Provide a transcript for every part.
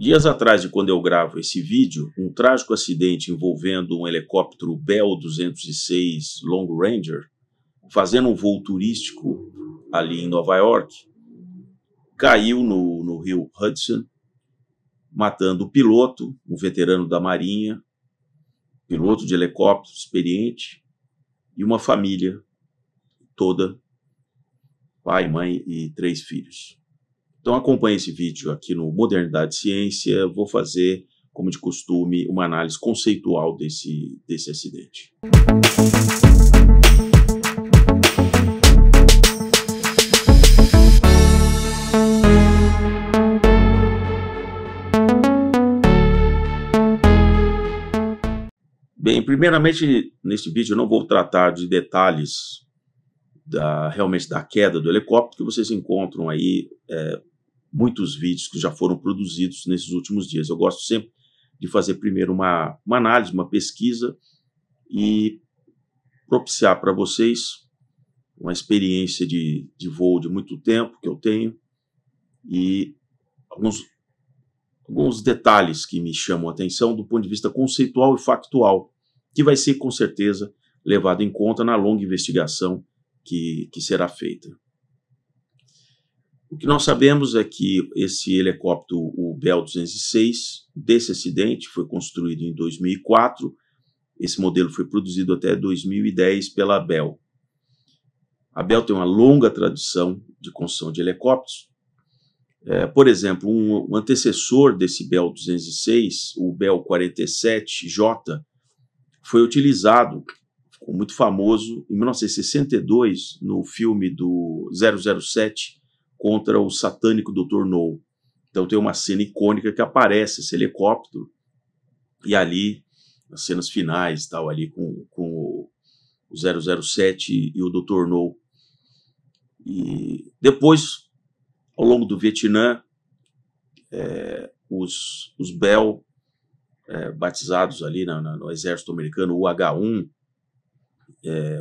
Dias atrás de quando eu gravo esse vídeo, um trágico acidente envolvendo um helicóptero Bell 206 Long Ranger, fazendo um voo turístico ali em Nova York, caiu no rio Hudson, matando o piloto, um veterano da Marinha, piloto de helicóptero experiente, e uma família toda, pai, mãe e 3 filhos. Então acompanhe esse vídeo aqui no Modernidade Ciência. Vou fazer, como de costume, uma análise conceitual desse acidente. Bem, primeiramente, neste vídeo eu não vou tratar de detalhes realmente da queda do helicóptero, que vocês encontram aí muitos vídeos que já foram produzidos nesses últimos dias. Eu gosto sempre de fazer primeiro uma análise, uma pesquisa e propiciar para vocês uma experiência de voo de muito tempo que eu tenho e alguns detalhes que me chamam a atenção do ponto de vista conceitual e factual, que vai ser com certeza levado em conta na longa investigação que será feita. O que nós sabemos é que esse helicóptero, o Bell 206, desse acidente, foi construído em 2004. Esse modelo foi produzido até 2010 pela Bell. A Bell tem uma longa tradição de construção de helicópteros. Por exemplo, um antecessor desse Bell 206, o Bell 47J, foi utilizado, ficou muito famoso, em 1962, no filme do 007, contra o satânico Dr. No. Então tem uma cena icônica que aparece esse helicóptero, e ali, nas cenas finais, tal, ali com o 007 e o Dr. No. E depois, ao longo do Vietnã, os Bell, batizados ali no exército americano, o H-1,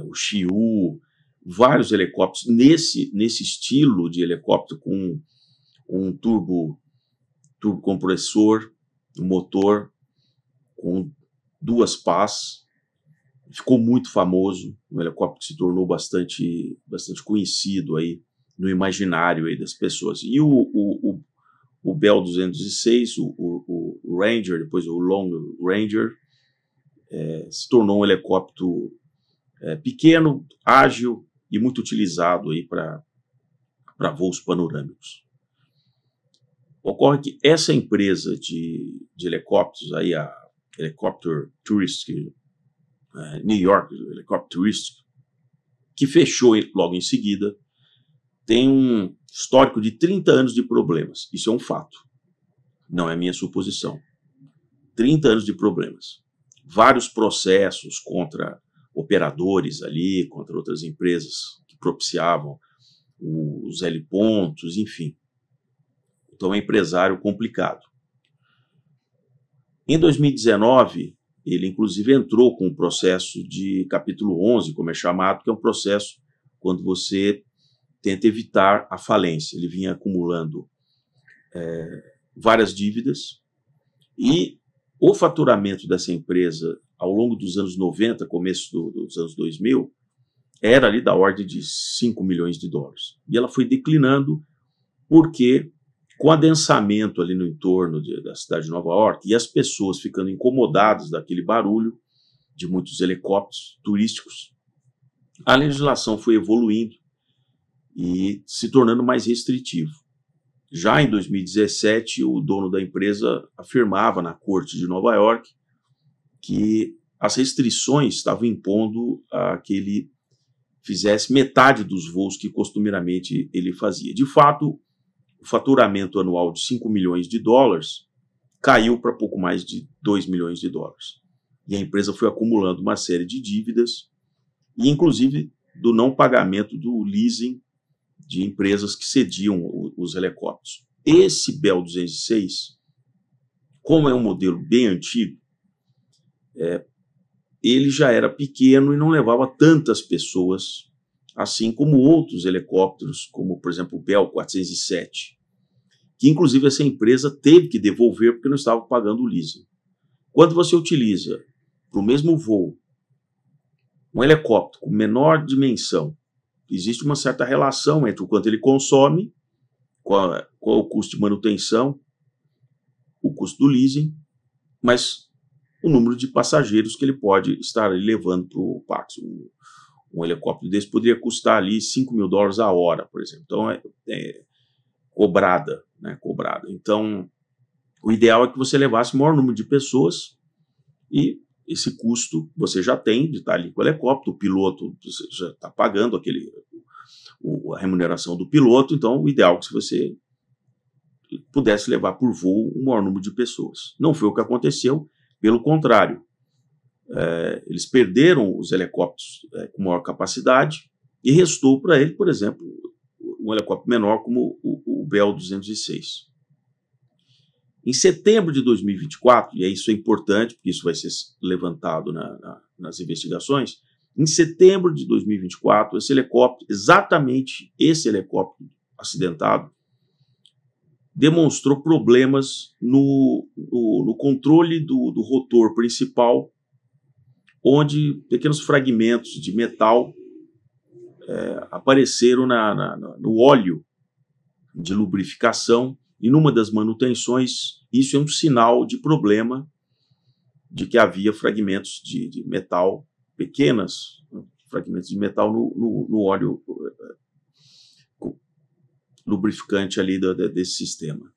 o Xiu, vários helicópteros nesse estilo de helicóptero com um turbo compressor, um motor com 2 pás. Ficou muito famoso, um helicóptero que se tornou bastante conhecido aí no imaginário aí das pessoas. E o Bell 206, o Ranger, depois o Long Ranger, se tornou um helicóptero pequeno, ágil e muito utilizado aí para voos panorâmicos. Ocorre que essa empresa de helicópteros, aí a Helicopter Touristic, New York Helicopter Touristic, que fechou logo em seguida, tem um histórico de 30 anos de problemas. Isso é um fato, não é minha suposição. 30 anos de problemas. Vários processos contra operadores ali, contra outras empresas que propiciavam os helipontos, enfim. Então é um empresário complicado. Em 2019, ele inclusive entrou com um processo de capítulo 11, como é chamado, que é um processo quando você tenta evitar a falência. Ele vinha acumulando várias dívidas e o faturamento dessa empresa ao longo dos anos 90, começo dos anos 2000, era ali da ordem de 5 milhões de dólares. E ela foi declinando porque, com o adensamento ali no entorno da cidade de Nova York e as pessoas ficando incomodadas daquele barulho de muitos helicópteros turísticos, a legislação foi evoluindo e se tornando mais restritivo. Já em 2017, o dono da empresa afirmava na corte de Nova York que as restrições estavam impondo a que ele fizesse metade dos voos que costumeiramente ele fazia. De fato, o faturamento anual de 5 milhões de dólares caiu para pouco mais de 2 milhões de dólares. E a empresa foi acumulando uma série de dívidas e, inclusive, do não pagamento do leasing de empresas que cediam os helicópteros. Esse Bell 206, como é um modelo bem antigo, ele já era pequeno e não levava tantas pessoas, assim como outros helicópteros, como, por exemplo, o Bell 407, que inclusive essa empresa teve que devolver porque não estava pagando o leasing. Quando você utiliza para o mesmo voo um helicóptero com menor dimensão, existe uma certa relação entre o quanto ele consome, qual é o custo de manutenção, o custo do leasing, mas o número de passageiros que ele pode estar levando para o Pax. Um helicóptero desse poderia custar ali $5.000 a hora, por exemplo. Então, é cobrada, né? Cobrada. Então, o ideal é que você levasse o maior número de pessoas e esse custo você já tem de estar ali com o helicóptero, o piloto você já está pagando a remuneração do piloto, então o ideal é que você pudesse levar por voo o maior número de pessoas. Não foi o que aconteceu, pelo contrário. Eles perderam os helicópteros com maior capacidade e restou para ele, por exemplo, um helicóptero menor como o Bell 206. Em setembro de 2024, e isso é importante, porque isso vai ser levantado nas investigações, em setembro de 2024, esse helicóptero, exatamente esse helicóptero acidentado, demonstrou problemas no controle do rotor principal, onde pequenos fragmentos de metal apareceram no óleo de lubrificação, e numa das manutenções, isso é um sinal de problema de que havia fragmentos de metal, fragmentos de metal no óleo lubrificante ali desse sistema.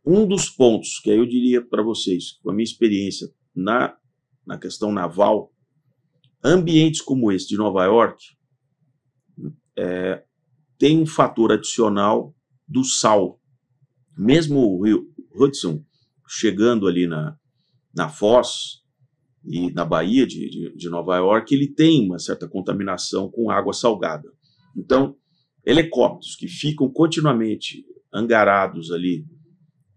Um dos pontos que aí eu diria para vocês, com a minha experiência na questão naval, ambientes como esse de Nova York tem um fator adicional do sal. Mesmo o rio Hudson chegando ali na Foz e na Baía de Nova York, ele tem uma certa contaminação com água salgada. Então, helicópteros que ficam continuamente angarados ali,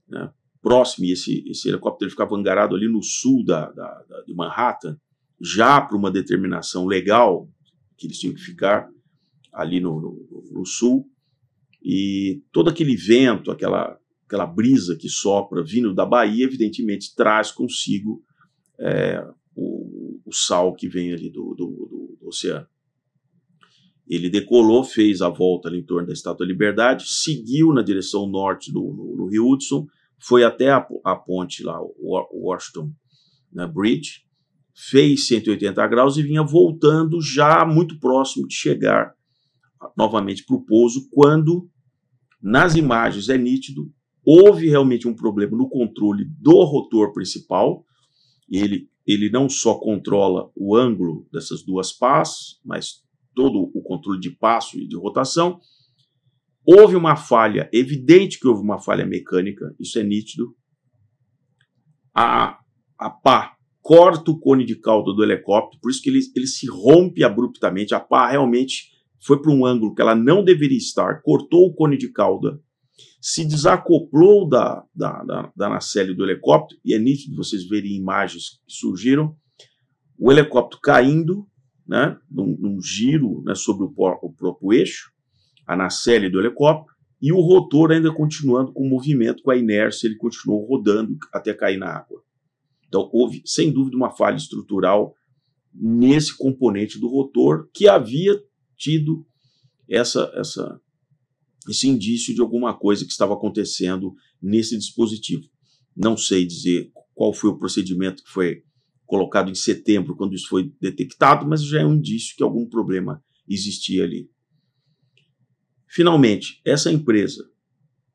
né, próximo, e esse helicóptero ele ficava angarado ali no sul de Manhattan, já para uma determinação legal, que eles tinham que ficar ali no sul, e todo aquele vento, aquela brisa que sopra vindo da Bahia, evidentemente traz consigo o sal que vem ali do oceano. Ele decolou, fez a volta ali em torno da Estátua da Liberdade, seguiu na direção norte do Rio Hudson, foi até a ponte lá, o Washington Bridge, fez 180 graus e vinha voltando já muito próximo de chegar novamente para o pouso, quando nas imagens é nítido, houve realmente um problema no controle do rotor principal. Ele não só controla o ângulo dessas duas pás, mas todo o controle de passo e de rotação. Houve uma falha, evidente que houve uma falha mecânica, isso é nítido. A pá corta o cone de cauda do helicóptero, por isso que ele se rompe abruptamente. A pá realmente foi para um ângulo que ela não deveria estar, cortou o cone de cauda, se desacoplou da nacelle do helicóptero, e é nítido vocês verem imagens que surgiram, o helicóptero caindo, né, num giro, né, sobre o próprio eixo, a nacelle do helicóptero, e o rotor ainda continuando com o movimento, com a inércia, ele continuou rodando até cair na água. Então houve, sem dúvida, uma falha estrutural nesse componente do rotor, que havia tido esse indício de alguma coisa que estava acontecendo nesse dispositivo. Não sei dizer qual foi o procedimento que foi colocado em setembro, quando isso foi detectado, mas já é um indício que algum problema existia ali. Finalmente, essa empresa,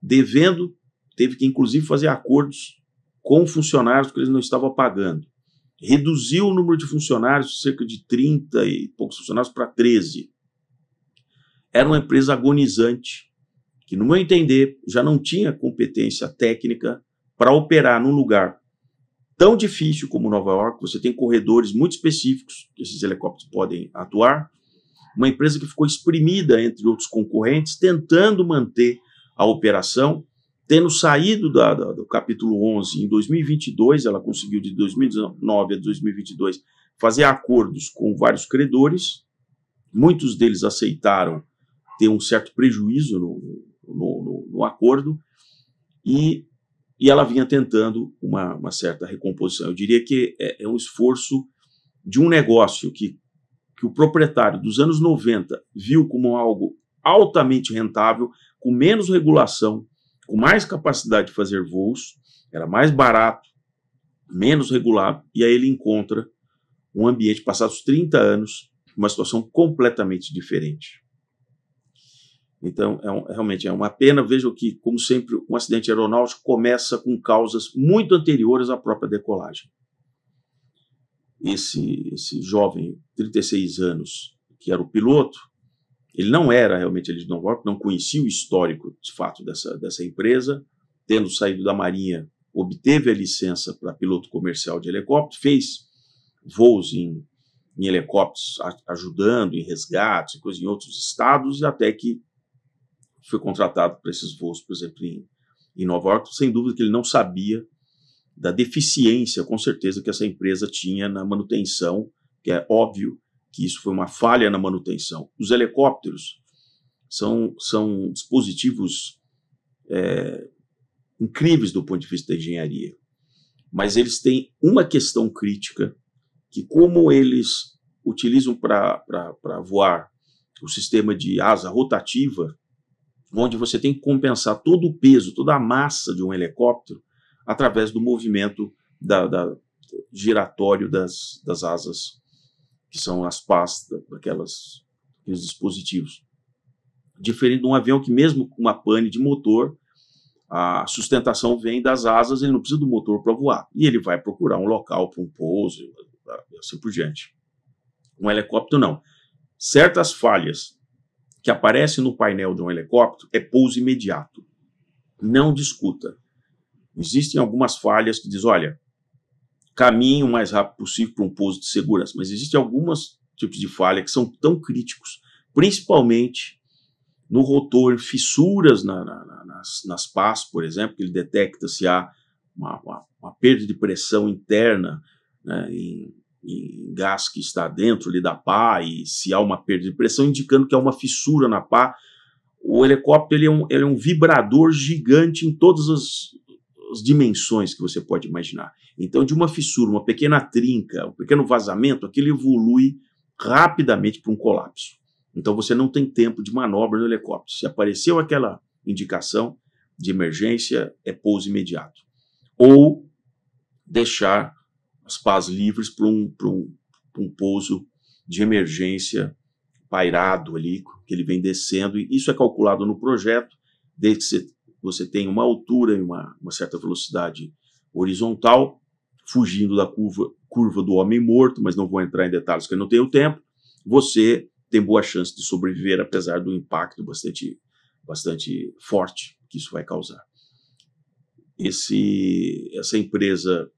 devendo, teve que inclusive fazer acordos com funcionários que eles não estavam pagando. Reduziu o número de funcionários, cerca de 30 e poucos funcionários, para 13. Era uma empresa agonizante, que, no meu entender, já não tinha competência técnica para operar num lugar tão difícil como Nova York. Você tem corredores muito específicos que esses helicópteros podem atuar. Uma empresa que ficou exprimida entre outros concorrentes, tentando manter a operação, tendo saído do capítulo 11 em 2022, ela conseguiu de 2019 a 2022 fazer acordos com vários credores, muitos deles aceitaram ter um certo prejuízo no acordo, e ela vinha tentando uma certa recomposição. Eu diria que é um esforço de um negócio que o proprietário dos anos 90 viu como algo altamente rentável, com menos regulação, com mais capacidade de fazer voos, era mais barato, menos regulado, e aí ele encontra um ambiente, passados 30 anos, uma situação completamente diferente. Então, realmente é uma pena. Vejam que, como sempre, um acidente aeronáutico começa com causas muito anteriores à própria decolagem. Esse jovem, 36 anos, que era o piloto, ele não era realmente ele de Nova York, não conhecia o histórico, de fato, dessa empresa, tendo saído da Marinha, obteve a licença para piloto comercial de helicóptero, fez voos em helicópteros, ajudando em resgates e coisas em outros estados, e até que foi contratado para esses voos, por exemplo, em Nova York. Sem dúvida que ele não sabia da deficiência, com certeza, que essa empresa tinha na manutenção, que é óbvio que isso foi uma falha na manutenção. Os helicópteros são dispositivos incríveis do ponto de vista da engenharia, mas eles têm uma questão crítica, que como eles utilizam para voar o sistema de asa rotativa, onde você tem que compensar todo o peso, toda a massa de um helicóptero através do movimento giratório das asas, que são as pás daqueles dispositivos. Diferente de um avião que, mesmo com uma pane de motor, a sustentação vem das asas, ele não precisa do motor para voar. E ele vai procurar um local para um pouso, e assim por diante. Um helicóptero não. Certas falhas que aparecem no painel de um helicóptero é pouso imediato. Não discuta. Existem algumas falhas que dizem, olha, caminhe o mais rápido possível para um pouso de segurança, mas existem alguns tipos de falha que são tão críticos, principalmente no rotor, fissuras nas pás, por exemplo, que ele detecta se há uma perda de pressão interna, né, em gás que está dentro ali da pá, e se há uma perda de pressão, indicando que há uma fissura na pá. O helicóptero ele é um vibrador gigante em todas as dimensões que você pode imaginar. Então, de uma fissura, uma pequena trinca, um pequeno vazamento, aquilo evolui rapidamente para um colapso. Então, você não tem tempo de manobra no helicóptero. Se apareceu aquela indicação de emergência, é pouso imediato. Ou deixar as pás livres para um pouso de emergência pairado ali, que ele vem descendo. E isso é calculado no projeto, desde que você tem uma altura e uma certa velocidade horizontal, fugindo da curva do homem morto, mas não vou entrar em detalhes porque eu não tenho tempo, você tem boa chance de sobreviver, apesar do impacto bastante forte que isso vai causar. Essa empresa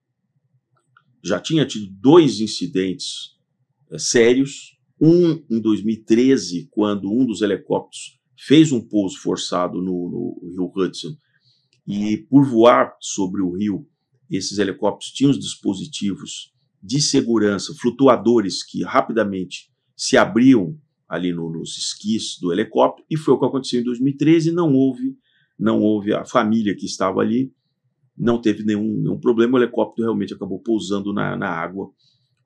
já tinha tido 2 incidentes sérios, um em 2013, quando um dos helicópteros fez um pouso forçado no rio Hudson, e por voar sobre o rio, esses helicópteros tinham os dispositivos de segurança, flutuadores que rapidamente se abriam ali nos esquis do helicóptero, e foi o que aconteceu em 2013, não houve a família que estava ali, não teve nenhum problema, o helicóptero realmente acabou pousando na água,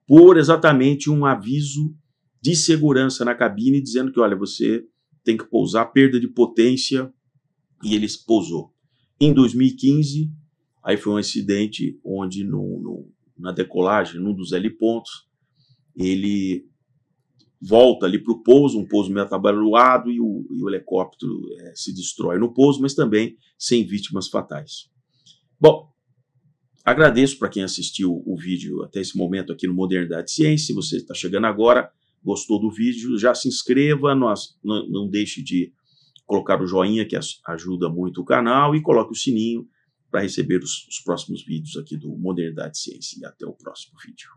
por exatamente um aviso de segurança na cabine, dizendo que, olha, você tem que pousar, perda de potência, e ele pousou. Em 2015, aí foi um acidente onde na decolagem, num dos helipontos, ele volta ali para o pouso, um pouso meio atabalhoado, e o helicóptero se destrói no pouso, mas também sem vítimas fatais. Bom, agradeço para quem assistiu o vídeo até esse momento aqui no Modernidade e Ciência. Se você está chegando agora, gostou do vídeo, já se inscreva, não deixe de colocar o joinha, que ajuda muito o canal, e coloque o sininho para receber os próximos vídeos aqui do Modernidade e Ciência. E até o próximo vídeo.